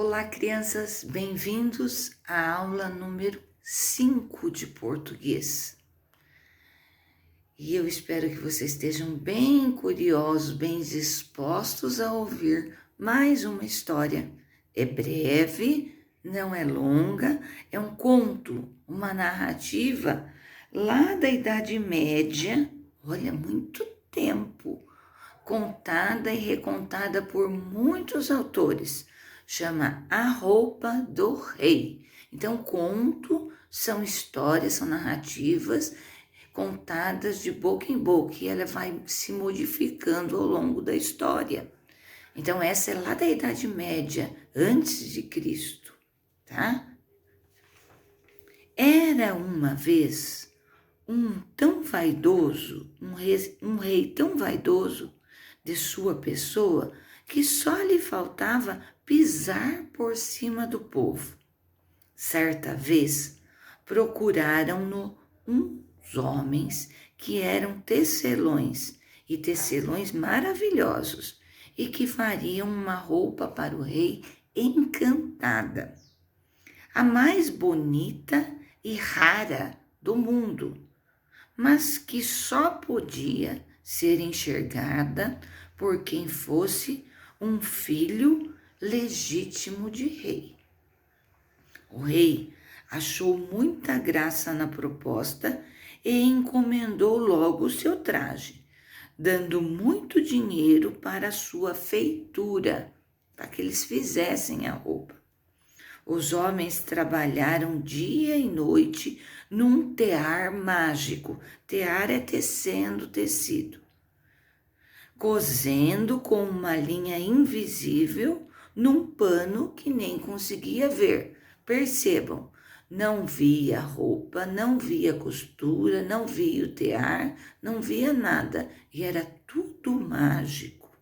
Olá, crianças, bem-vindos à aula número 5 de português. E eu espero que vocês estejam bem curiosos, bem dispostos a ouvir mais uma história. É breve, não é longa, é um conto, uma narrativa lá da Idade Média, olha, muito tempo, contada e recontada por muitos autores. Chama A Roupa do Rei. Então, conto são histórias, são narrativas contadas de boca em boca e ela vai se modificando ao longo da história. Então, essa é lá da Idade Média, antes de Cristo, tá? Era uma vez um rei tão vaidoso de sua pessoa, que só lhe faltava pisar por cima do povo. Certa vez, procuraram-no uns homens que eram tecelões, e tecelões maravilhosos, e que fariam uma roupa para o rei encantada, a mais bonita e rara do mundo, mas que só podia ser enxergada por quem fosse um filho legítimo de rei. O rei achou muita graça na proposta e encomendou logo o seu traje, dando muito dinheiro para a sua feitura, para que eles fizessem a roupa. Os homens trabalharam dia e noite num tear mágico. Tear é tecendo tecido. Cosendo com uma linha invisível num pano que nem conseguia ver. Percebam, não via roupa, não via costura, não via o tear, não via nada. E era tudo mágico.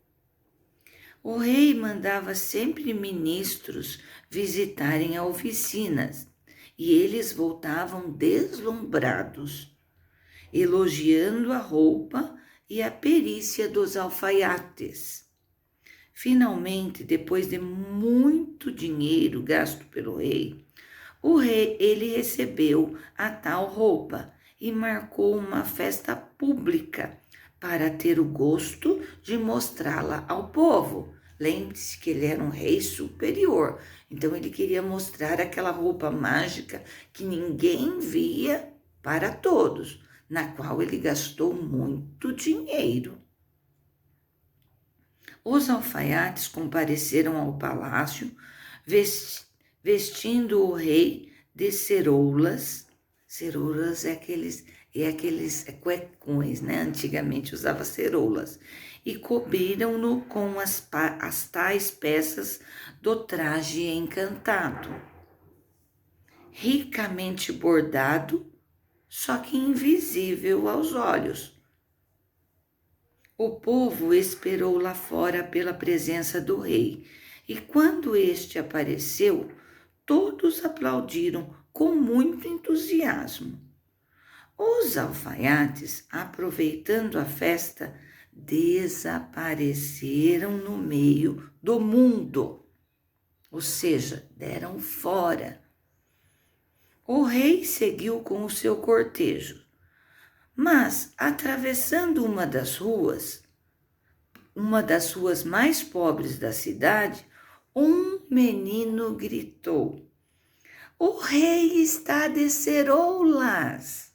O rei mandava sempre ministros visitarem a oficina e eles voltavam deslumbrados, elogiando a roupa e a perícia dos alfaiates. Finalmente, depois de muito dinheiro gasto pelo rei, ele recebeu a tal roupa e marcou uma festa pública para ter o gosto de mostrá-la ao povo. Lembre-se que ele era um rei superior, então ele queria mostrar aquela roupa mágica que ninguém via para todos, na qual ele gastou muito dinheiro. Os alfaiates compareceram ao palácio, vestindo o rei de ceroulas. Ceroulas é aqueles cuecões, né? Antigamente usava ceroulas. E cobriram-no com as tais peças do traje encantado. Ricamente bordado, só que invisível aos olhos. O povo esperou lá fora pela presença do rei, e quando este apareceu, todos aplaudiram com muito entusiasmo. Os alfaiates, aproveitando a festa, desapareceram no meio do mundo, ou seja, deram fora. O rei seguiu com o seu cortejo, mas, atravessando uma das ruas mais pobres da cidade, um menino gritou: "O rei está de ceroulas!"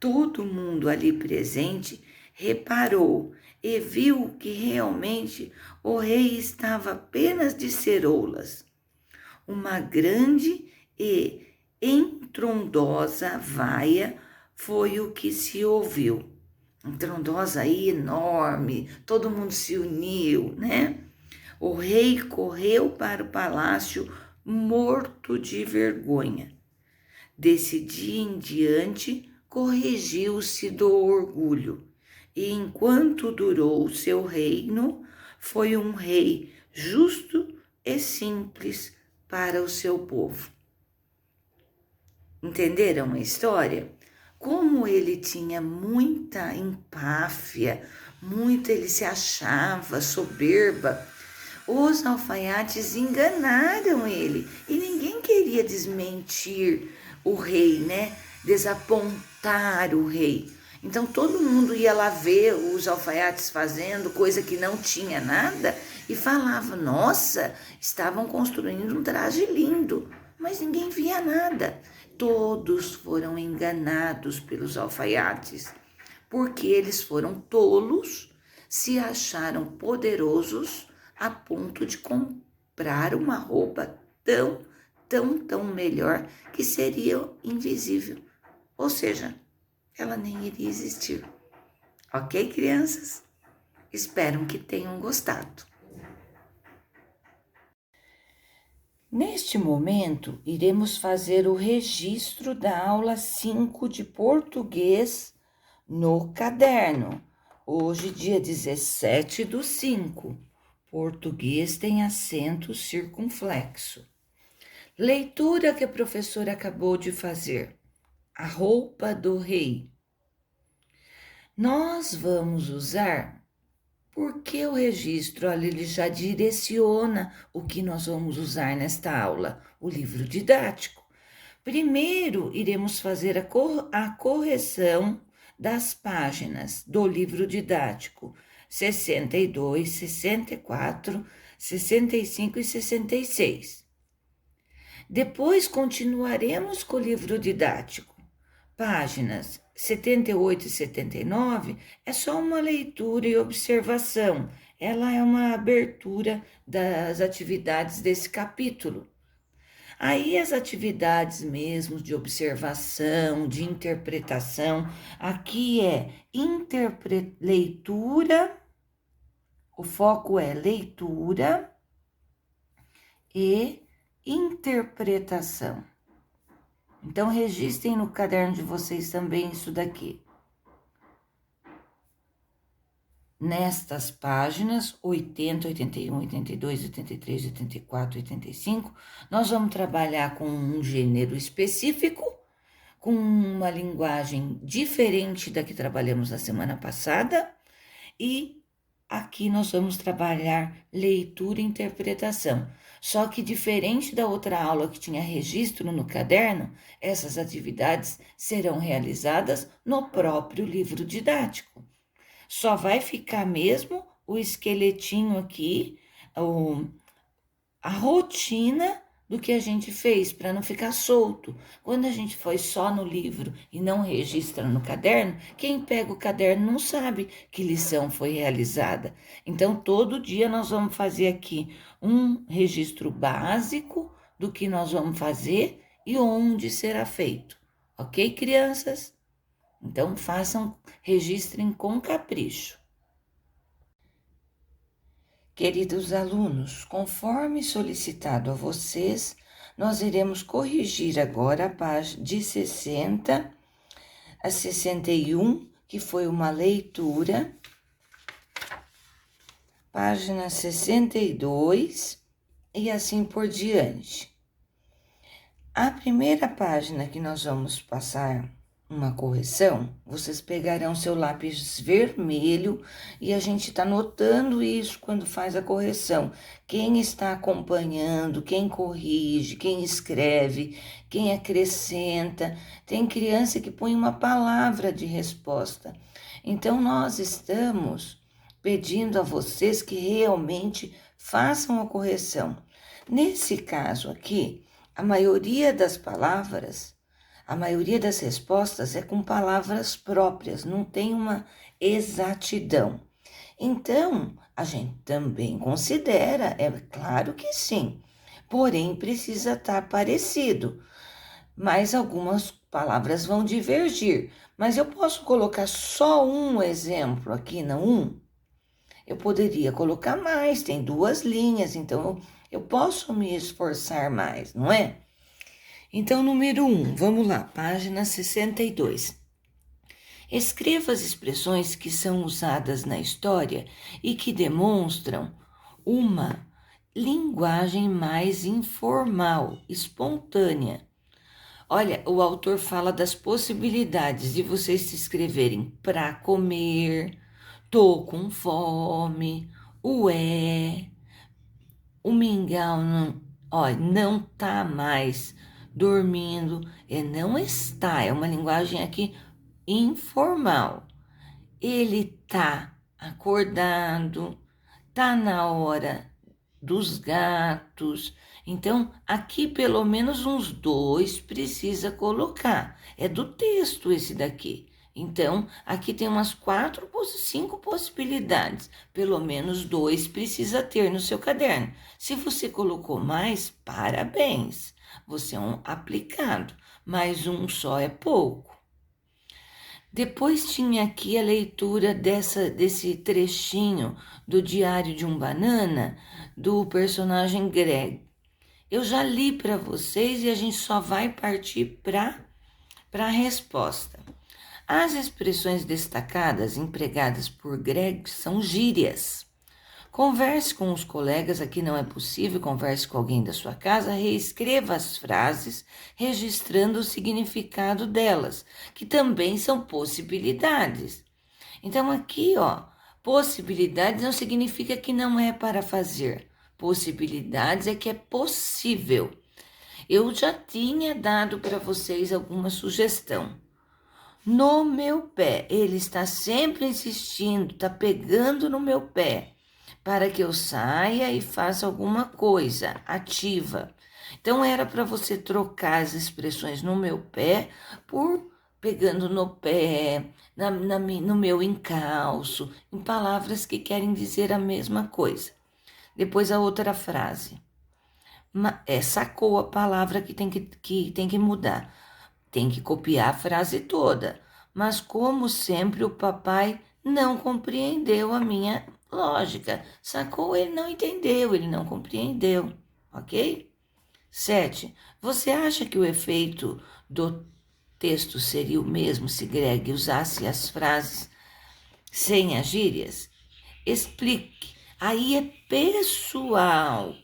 Todo mundo ali presente reparou e viu que realmente o rei estava apenas de ceroulas. Uma grande e estrondosa vaia foi o que se ouviu. Estrondosa aí, enorme, todo mundo se uniu, né? O rei correu para o palácio morto de vergonha. Desse dia em diante, corrigiu-se do orgulho, e enquanto durou o seu reino, foi um rei justo e simples para o seu povo. Entenderam a história? Como ele tinha muita empáfia, ele se achava soberba, Os alfaiates enganaram ele e ninguém queria desmentir o rei, né? Desapontar o rei. Então todo mundo ia lá ver os alfaiates fazendo coisa que não tinha nada e falava: nossa, estavam construindo um traje lindo, mas ninguém via nada. Todos foram enganados pelos alfaiates, porque eles foram tolos, se acharam poderosos a ponto de comprar uma roupa tão melhor que seria invisível. Ou seja, ela nem iria existir. Ok, crianças? Espero que tenham gostado. Neste momento, iremos fazer o registro da aula 5 de português no caderno. Hoje, dia 17/5. Português tem acento circunflexo. Leitura que a professora acabou de fazer. A roupa do rei. Nós vamos usar, porque o registro, olha, ele já direciona o que nós vamos usar nesta aula, o livro didático. Primeiro, iremos fazer a correção das páginas do livro didático 62, 64, 65 e 66. Depois, continuaremos com o livro didático. Páginas 78 e 79 é só uma leitura e observação. Ela é uma abertura das atividades desse capítulo. Aí as atividades mesmo de observação, de interpretação, aqui é leitura, o foco é leitura e interpretação. Então, registrem no caderno de vocês também isso daqui. Nestas páginas 80, 81, 82, 83, 84, 85, nós vamos trabalhar com um gênero específico, com uma linguagem diferente da que trabalhamos na semana passada, e aqui nós vamos trabalhar leitura e interpretação. Só que diferente da outra aula que tinha registro no caderno, essas atividades serão realizadas no próprio livro didático. Só vai ficar mesmo o esqueletinho aqui, a rotina do que a gente fez, para não ficar solto. Quando a gente foi só no livro e não registra no caderno, quem pega o caderno não sabe que lição foi realizada. Então, todo dia nós vamos fazer aqui um registro básico do que nós vamos fazer e onde será feito. Ok, crianças? Então, registrem com capricho. Queridos alunos, conforme solicitado a vocês, nós iremos corrigir agora a página de 60 a 61, que foi uma leitura, página 62 e assim por diante. A primeira página que nós vamos passar uma correção, vocês pegarão seu lápis vermelho e a gente está notando isso quando faz a correção. Quem está acompanhando, quem corrige, quem escreve, quem acrescenta. Tem criança que põe uma palavra de resposta. Então, nós estamos pedindo a vocês que realmente façam a correção. Nesse caso aqui, a maioria das respostas é com palavras próprias, não tem uma exatidão. Então, a gente também considera, é claro que sim, porém precisa estar parecido, mas algumas palavras vão divergir. Mas eu posso colocar só um exemplo aqui, não um? Eu poderia colocar mais, tem 2 linhas, então eu posso me esforçar mais, não é? Então, número 1, vamos lá, página 62. Escreva as expressões que são usadas na história e que demonstram uma linguagem mais informal, espontânea. Olha, o autor fala das possibilidades de vocês se escreverem para comer, tô com fome, ué, O mingau não tá mais dormindo, não está, é uma linguagem aqui informal. Ele tá acordado, tá na hora dos gatos. Então, aqui pelo menos uns dois precisa colocar. É do texto esse daqui. Então, aqui tem umas 5 possibilidades. Pelo menos dois precisa ter no seu caderno. Se você colocou mais, parabéns. Você é um aplicado, mas um só é pouco. Depois tinha aqui a leitura desse trechinho do Diário de um Banana, do personagem Greg. Eu já li para vocês e a gente só vai partir para a resposta. As expressões destacadas empregadas por Greg são gírias. Converse com os colegas, aqui não é possível, converse com alguém da sua casa, reescreva as frases, registrando o significado delas, que também são possibilidades. Então aqui, possibilidades não significa que não é para fazer. Possibilidades é que é possível. Eu já tinha dado para vocês alguma sugestão. No meu pé, ele está sempre insistindo, está pegando no meu pé para que eu saia e faça alguma coisa ativa. Então, era para você trocar as expressões no meu pé por pegando no pé, no meu encalço, em palavras que querem dizer a mesma coisa. Depois, a outra frase. Sacou a palavra que tem que mudar. Tem que copiar a frase toda. Mas, como sempre, o papai não compreendeu a minha lógica. Sacou? Ele não entendeu, ele não compreendeu. Ok? 7. Você acha que o efeito do texto seria o mesmo se Greg usasse as frases sem as gírias? Explique. Aí é pessoal,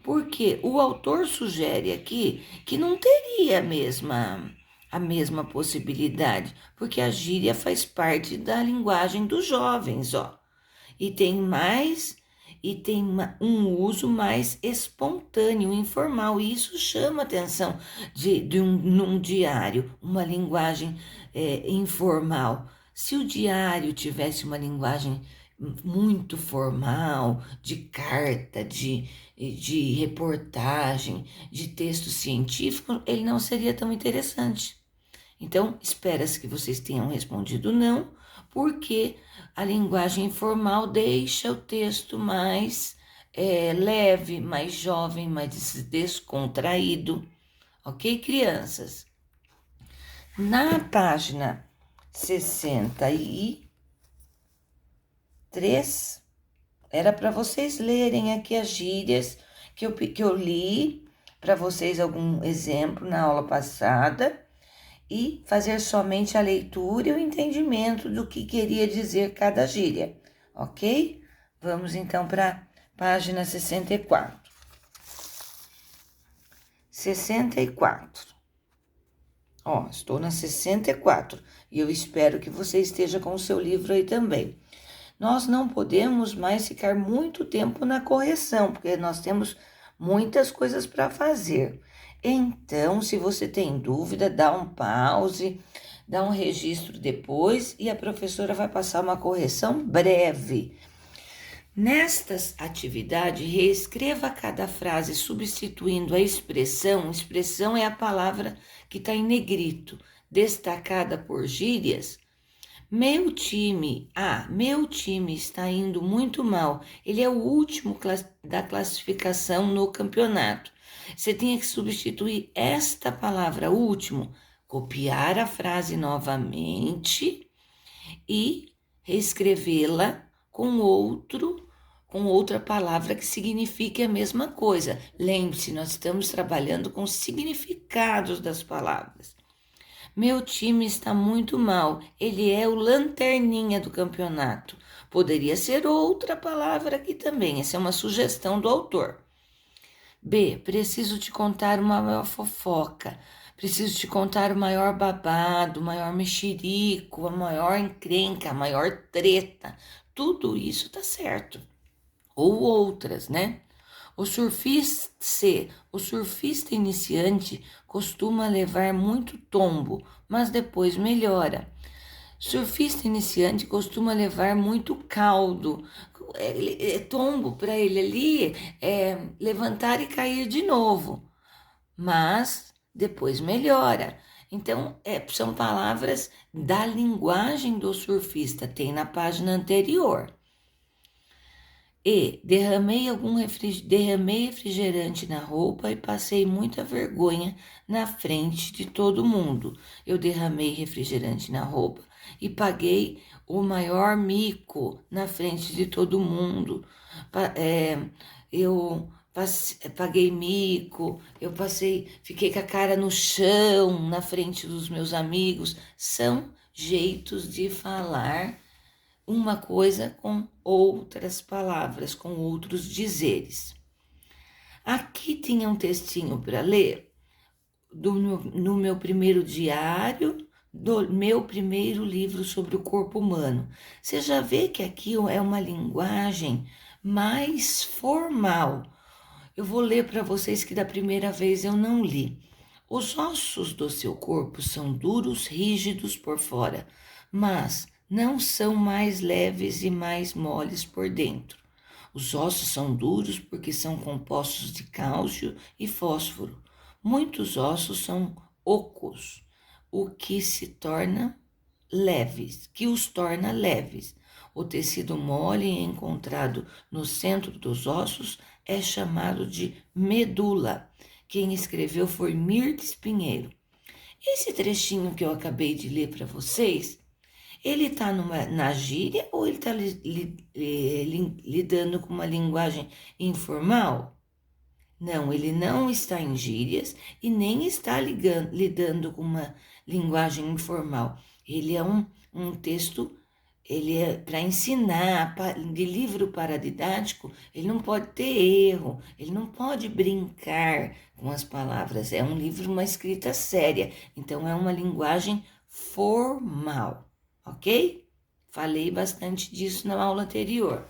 porque o autor sugere aqui que não teria a mesma possibilidade, porque a gíria faz parte da linguagem dos jovens, e tem um uso mais espontâneo, informal, e isso chama a atenção num diário, uma linguagem informal. Se o diário tivesse uma linguagem muito formal, de carta, de reportagem, de texto científico, ele não seria tão interessante. Então, espera-se que vocês tenham respondido não, porque a linguagem informal deixa o texto mais leve, mais jovem, mais descontraído. Ok, crianças? Na página 63, era para vocês lerem aqui as gírias que eu li para vocês algum exemplo na aula passada e fazer somente a leitura e o entendimento do que queria dizer cada gíria, ok? Vamos então para a página 64. 64. Estou na 64 e eu espero que você esteja com o seu livro aí também. Nós não podemos mais ficar muito tempo na correção, porque nós temos muitas coisas para fazer. Então, se você tem dúvida, dá um pause, dá um registro depois e a professora vai passar uma correção breve. Nesta atividade, reescreva cada frase substituindo a expressão. Expressão é a palavra que está em negrito, destacada por gírias. Meu time está indo muito mal. Ele é o último da classificação no campeonato. Você tinha que substituir esta palavra último, copiar a frase novamente e reescrevê-la com outra palavra que signifique a mesma coisa. Lembre-se, nós estamos trabalhando com os significados das palavras. Meu time está muito mal. Ele é o lanterninha do campeonato. Poderia ser outra palavra aqui também. Essa é uma sugestão do autor. B. Preciso te contar uma maior fofoca. Preciso te contar o maior babado, o maior mexerico, a maior encrenca, a maior treta. Tudo isso tá certo. ou outras, né? O surfista iniciante costuma levar muito tombo, mas depois melhora. Surfista iniciante costuma levar muito caldo. Tombo para ele ali é levantar e cair de novo, mas depois melhora. Então, são palavras da linguagem do surfista, tem na página anterior. E derramei refrigerante na roupa e passei muita vergonha na frente de todo mundo. Eu derramei refrigerante na roupa e paguei o maior mico na frente de todo mundo. Eu paguei mico, fiquei com a cara no chão na frente dos meus amigos. São jeitos de falar uma coisa com outras palavras, com outros dizeres. Aqui tinha um textinho para ler no meu primeiro diário, do meu primeiro livro sobre o corpo humano. Você já vê que aqui é uma linguagem mais formal. Eu vou ler para vocês que da primeira vez eu não li. Os ossos do seu corpo são duros, rígidos por fora, mas não são mais leves e mais moles por dentro. Os ossos são duros porque são compostos de cálcio e fósforo. Muitos ossos são ocos, o que os torna leves. O tecido mole encontrado no centro dos ossos é chamado de medula. Quem escreveu foi Mirtes Pinheiro. Esse trechinho que eu acabei de ler para vocês, ele está na gíria ou ele está lidando com uma linguagem informal? Não, ele não está em gírias e nem está lidando com uma linguagem informal. Ele é um texto, ele é para ensinar, de livro paradidático, ele não pode ter erro, ele não pode brincar com as palavras. É um livro, uma escrita séria, então é uma linguagem formal, ok? Falei bastante disso na aula anterior.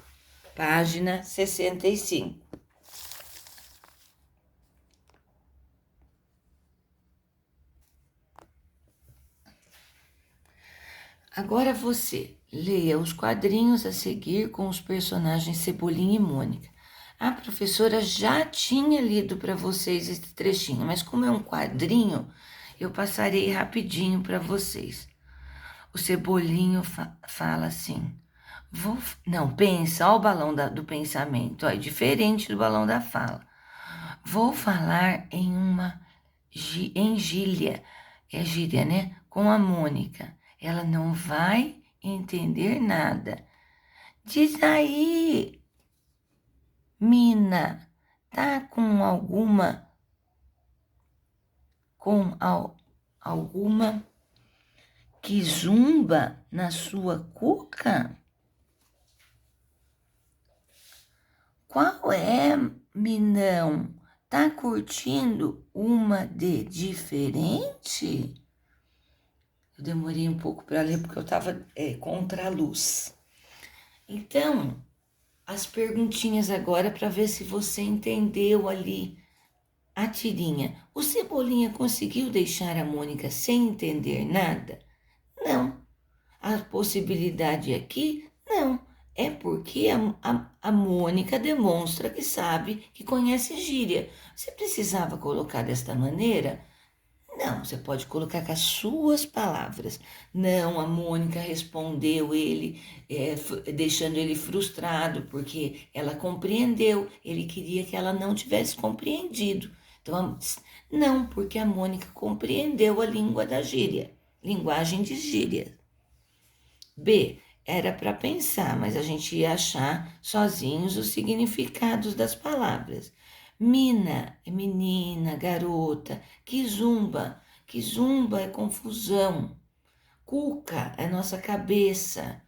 Página 65. Agora você leia os quadrinhos a seguir com os personagens Cebolinha e Mônica. A professora já tinha lido para vocês esse trechinho, mas como é um quadrinho, eu passarei rapidinho para vocês. O Cebolinho fala assim, pensa, ó o balão do pensamento, ó, é diferente do balão da fala. Vou falar em gíria, é gíria, né? Com a Mônica. Ela não vai entender nada. Diz aí, Mina, tá com alguma que zumba na sua cuca? Qual é, Minão? Tá curtindo uma de diferente? Eu demorei um pouco para ler porque eu estava contra a luz. Então, as perguntinhas agora para ver se você entendeu ali a tirinha. O Cebolinha conseguiu deixar a Mônica sem entender nada? Não. A possibilidade aqui? Não. É porque a Mônica demonstra que sabe, que conhece gíria. Você precisava colocar desta maneira? Não, você pode colocar com as suas palavras. Não, a Mônica respondeu ele, deixando ele frustrado, porque ela compreendeu, ele queria que ela não tivesse compreendido. Então, não, porque a Mônica compreendeu a língua da gíria, linguagem de gíria. B, era para pensar, mas a gente ia achar sozinhos os significados das palavras. Mina é menina, garota. Kizumba é confusão. Cuca é nossa cabeça.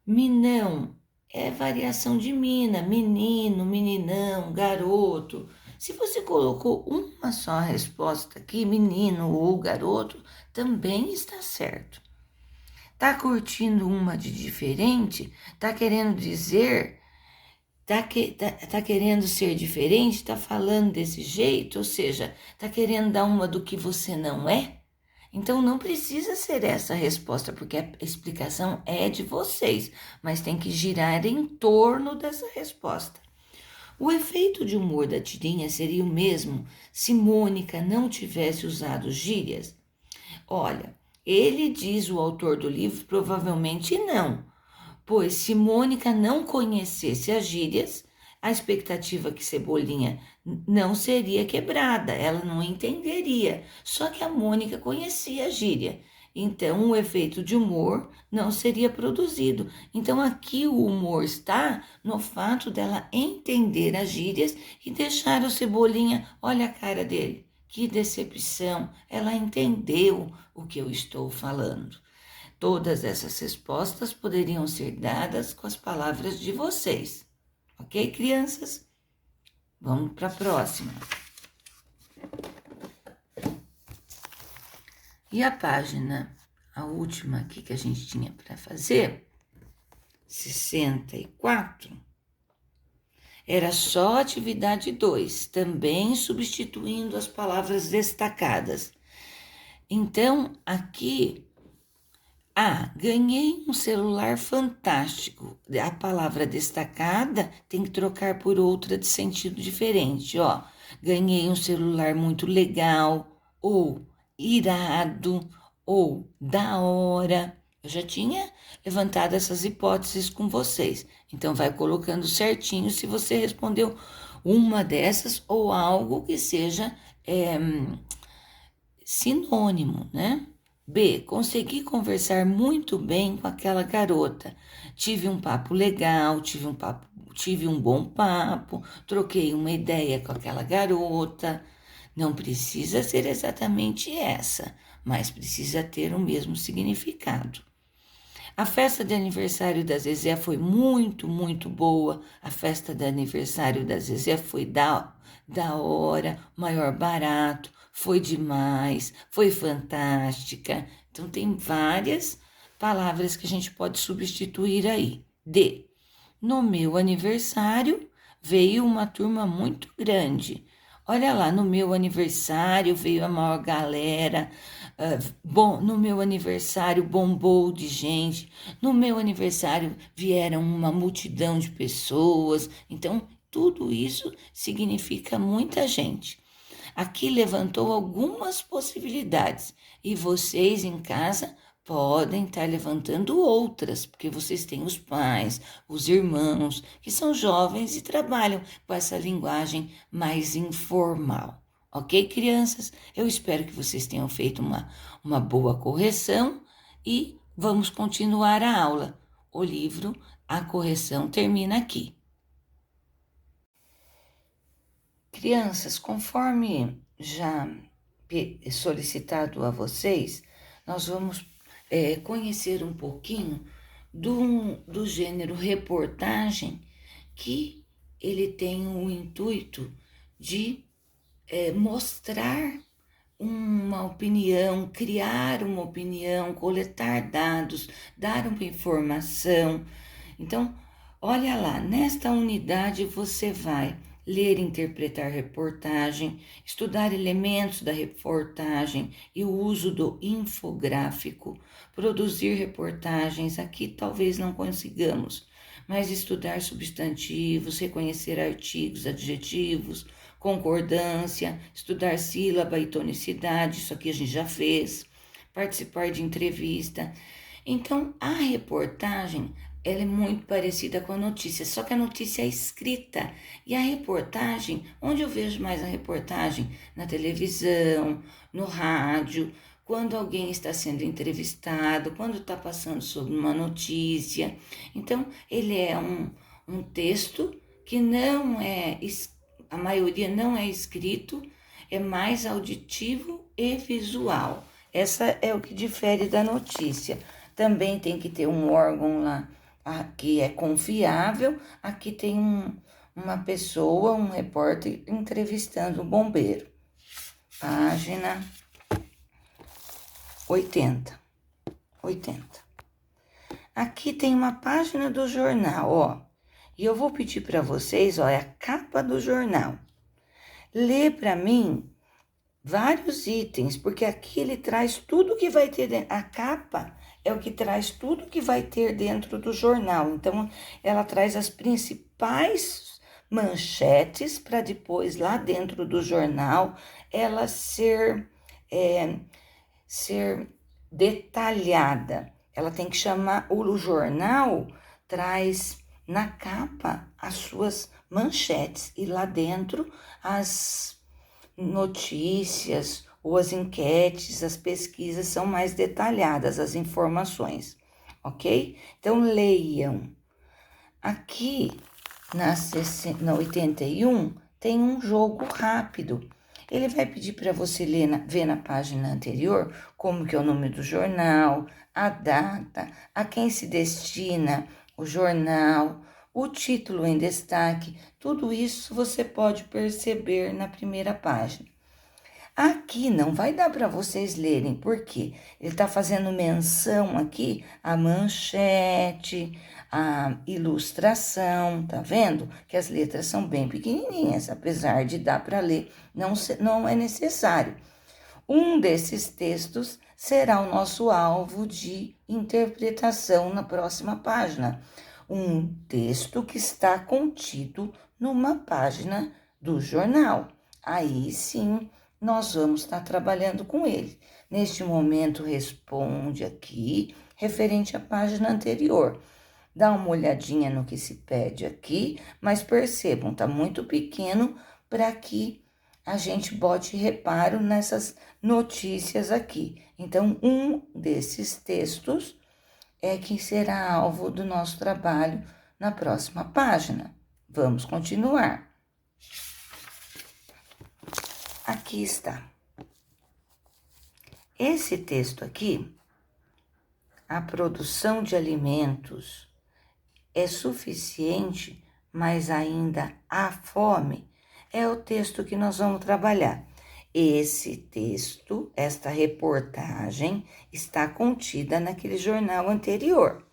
Minão é variação de mina, menino, meninão, garoto. Se você colocou uma só resposta aqui, menino ou garoto, também está certo. Tá curtindo uma de diferente? Tá querendo dizer tá querendo ser diferente, tá falando desse jeito, ou seja, tá querendo dar uma do que você não é? Então não precisa ser essa a resposta, porque a explicação é de vocês, mas tem que girar em torno dessa resposta. O efeito de humor da tirinha seria o mesmo se Mônica não tivesse usado gírias? Olha, ele diz, o autor do livro, provavelmente não, pois se Mônica não conhecesse as gírias, a expectativa que Cebolinha não seria quebrada, ela não entenderia. Só que a Mônica conhecia a gíria, então o efeito de humor não seria produzido. Então aqui o humor está no fato dela entender as gírias e deixar o Cebolinha, olha a cara dele. Que decepção, ela entendeu o que eu estou falando. Todas essas respostas poderiam ser dadas com as palavras de vocês. Ok, crianças? Vamos para a próxima. E a página, a última aqui que a gente tinha para fazer, 64, era só atividade 2, também substituindo as palavras destacadas. Então, aqui ganhei um celular fantástico. A palavra destacada tem que trocar por outra de sentido diferente, ó. Ganhei um celular muito legal, ou irado, ou da hora. Eu já tinha levantado essas hipóteses com vocês. Então, vai colocando certinho se você respondeu uma dessas ou algo que seja sinônimo, né? B. Consegui conversar muito bem com aquela garota. Tive um papo legal, tive um bom papo, troquei uma ideia com aquela garota. Não precisa ser exatamente essa, mas precisa ter o mesmo significado. A festa de aniversário da Zezé foi muito, muito boa. A festa de aniversário da Zezé foi da hora, maior barato, foi demais, foi fantástica. Então, tem várias palavras que a gente pode substituir aí. D. No meu aniversário veio uma turma muito grande. Olha lá, no meu aniversário veio a maior galera. Bom, no meu aniversário bombou de gente. No meu aniversário vieram uma multidão de pessoas. Então, tudo isso significa muita gente. Aqui levantou algumas possibilidades e vocês em casa podem estar levantando outras, porque vocês têm os pais, os irmãos, que são jovens e trabalham com essa linguagem mais informal. Ok, crianças? Eu espero que vocês tenham feito uma boa correção e vamos continuar a aula. O livro, a correção termina aqui. Crianças, conforme já solicitado a vocês, nós vamos conhecer um pouquinho do gênero reportagem, que ele tem o intuito de mostrar uma opinião, criar uma opinião, coletar dados, dar uma informação. Então, olha lá, nesta unidade você vai ler e interpretar reportagem, estudar elementos da reportagem e o uso do infográfico, produzir reportagens, aqui talvez não consigamos, mas estudar substantivos, reconhecer artigos, adjetivos, concordância, estudar sílaba e tonicidade, isso aqui a gente já fez, participar de entrevista. Então, a reportagem, ela é muito parecida com a notícia, só que a notícia é escrita. E a reportagem, onde eu vejo mais a reportagem? Na televisão, no rádio, quando alguém está sendo entrevistado, quando está passando sobre uma notícia. Então, ele é um texto que não é, a maioria não é escrito, é mais auditivo e visual. Essa é o que difere da notícia. Também tem que ter um órgão lá que é confiável. Aqui tem uma pessoa, um repórter, entrevistando um bombeiro. Página 80. Aqui tem uma página do jornal, ó. E eu vou pedir para vocês, ó, é a capa do jornal. Lê para mim vários itens, porque aqui ele traz tudo que vai ter dentro. A capa é o que traz tudo que vai ter dentro do jornal. Então, ela traz as principais manchetes para depois, lá dentro do jornal, ela ser detalhada. Ela tem que chamar, o jornal traz na capa as suas manchetes e lá dentro as notícias ou as enquetes, as pesquisas são mais detalhadas, as informações, ok? Então, leiam. Aqui na 81 tem um jogo rápido. Ele vai pedir para você ver na página anterior como que é o nome do jornal, a data, a quem se destina o jornal, o título em destaque. Tudo isso você pode perceber na primeira página. Aqui não vai dar para vocês lerem, porque ele está fazendo menção aqui à manchete, à ilustração, tá vendo? Que as letras são bem pequenininhas, apesar de dar para ler, não é necessário. Um desses textos será o nosso alvo de interpretação na próxima página. Um texto que está contido numa página do jornal. Aí sim, nós vamos estar trabalhando com ele. Neste momento, responde aqui, referente à página anterior. Dá uma olhadinha no que se pede aqui, mas percebam, tá muito pequeno para que a gente bote reparo nessas notícias aqui. Então, um desses textos é que será alvo do nosso trabalho na próxima página. Vamos continuar. Aqui está. Esse texto aqui, a produção de alimentos é suficiente, mas ainda há fome, é o texto que nós vamos trabalhar. Esse texto, esta reportagem, está contida naquele jornal anterior.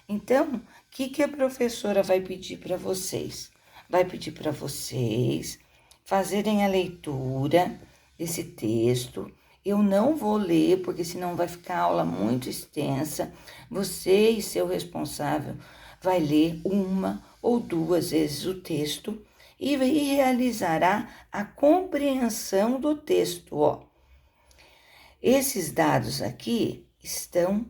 Então, o que a professora vai pedir para vocês? Vai pedir para vocês fazerem a leitura desse texto. Eu não vou ler, porque senão vai ficar a aula muito extensa. Você e seu responsável vai ler uma ou duas vezes o texto e realizará a compreensão do texto. Ó. Esses dados aqui estão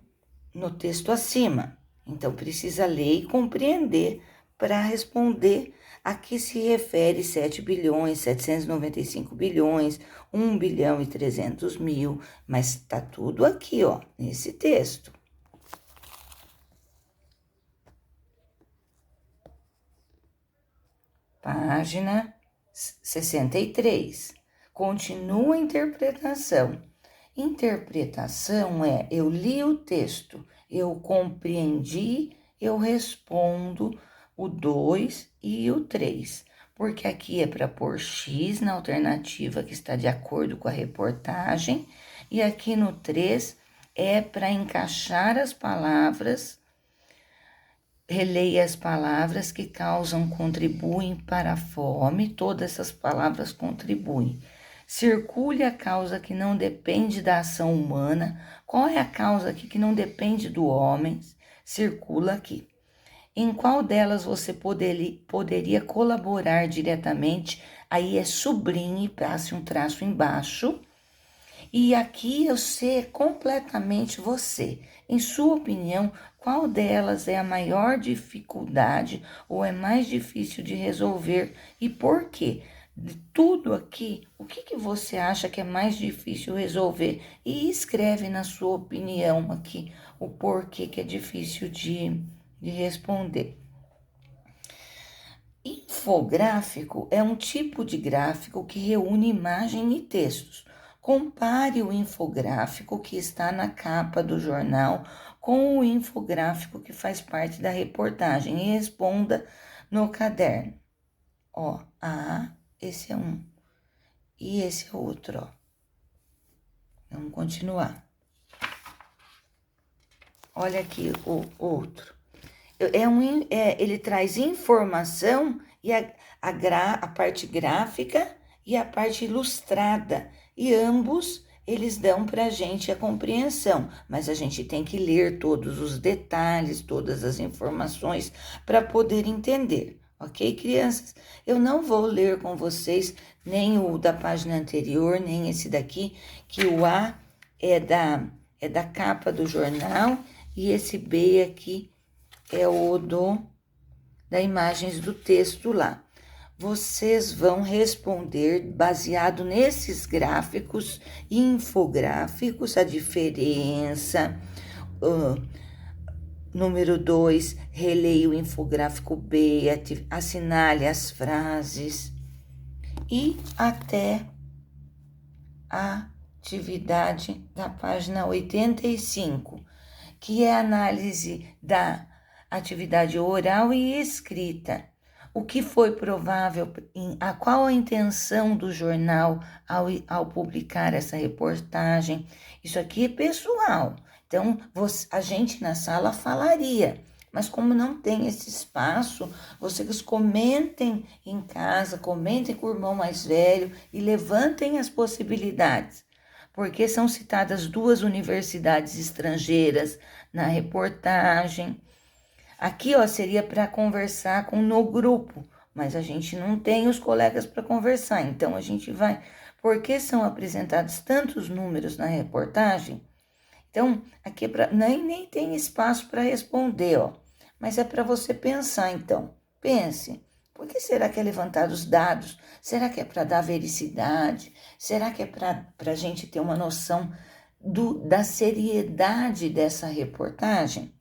no texto acima, então precisa ler e compreender para responder a que se refere 7 bilhões, 795 bilhões, 1 bilhão e 300 mil, mas está tudo aqui, ó, nesse texto. Página 63. Continua a interpretação. Interpretação é: eu li o texto, eu compreendi, eu respondo o 2 e o 3. Porque aqui é para pôr X na alternativa que está de acordo com a reportagem, e aqui no 3 é para encaixar as palavras. Releia as palavras que causam, contribuem para a fome, todas essas palavras contribuem. Circule a causa que não depende da ação humana. Qual é a causa aqui que não depende do homem? Circula aqui. Em qual delas você poderia colaborar diretamente? Aí é sublinhe, passe um traço embaixo. E aqui eu sei completamente você. Em sua opinião, qual delas é a maior dificuldade ou é mais difícil de resolver e por quê? De tudo aqui, o que você acha que é mais difícil resolver? E escreve na sua opinião aqui o porquê que é difícil de responder. Infográfico é um tipo de gráfico que reúne imagem e textos. Compare o infográfico que está na capa do jornal com o infográfico que faz parte da reportagem e responda no caderno. Ó, esse é um e esse é outro, ó. Vamos continuar. Olha aqui o outro. Ele traz informação e a parte gráfica e a parte ilustrada. E ambos eles dão para a gente a compreensão, mas a gente tem que ler todos os detalhes, todas as informações para poder entender. Ok, crianças? Eu não vou ler com vocês nem o da página anterior, nem esse daqui, que o A é da capa do jornal e esse B aqui é o da imagens do texto lá. Vocês vão responder baseado nesses gráficos e infográficos, a diferença. Número 2, releia o infográfico B, assinale as frases e até a atividade da página 85, que é a análise da atividade oral e escrita. O que foi provável, qual a intenção do jornal ao publicar essa reportagem? Isso aqui é pessoal. Então, a gente na sala falaria, mas como não tem esse espaço, vocês comentem em casa, comentem com o irmão mais velho e levantem as possibilidades, porque são citadas 2 universidades estrangeiras na reportagem. Aqui, seria para conversar no grupo, mas a gente não tem os colegas para conversar, então a gente vai. Porque são apresentados tantos números na reportagem? Então, aqui nem tem espaço para responder, mas é para você pensar, então. Pense, por que será que é levantado os dados? Será que é para dar vericidade? Será que é para a gente ter uma noção da seriedade dessa reportagem?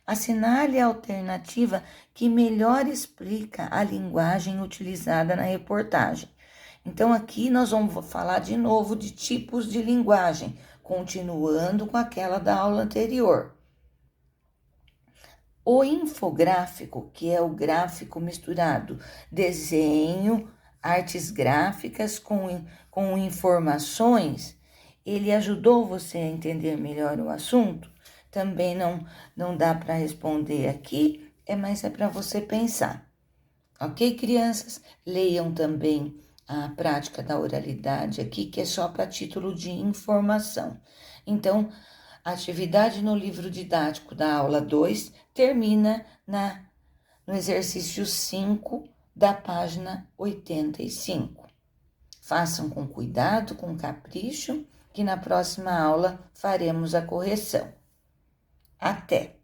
Assinale a alternativa que melhor explica a linguagem utilizada na reportagem. Então, aqui nós vamos falar de novo de tipos de linguagem, continuando com aquela da aula anterior. O infográfico, que é o gráfico misturado, desenho, artes gráficas com informações, ele ajudou você a entender melhor o assunto? Também não dá para responder aqui, mas é para você pensar. Ok, crianças? Leiam também a prática da oralidade aqui, que é só para título de informação. Então, a atividade no livro didático da aula 2 termina no exercício 5 da página 85. Façam com cuidado, com capricho, que na próxima aula faremos a correção. Até!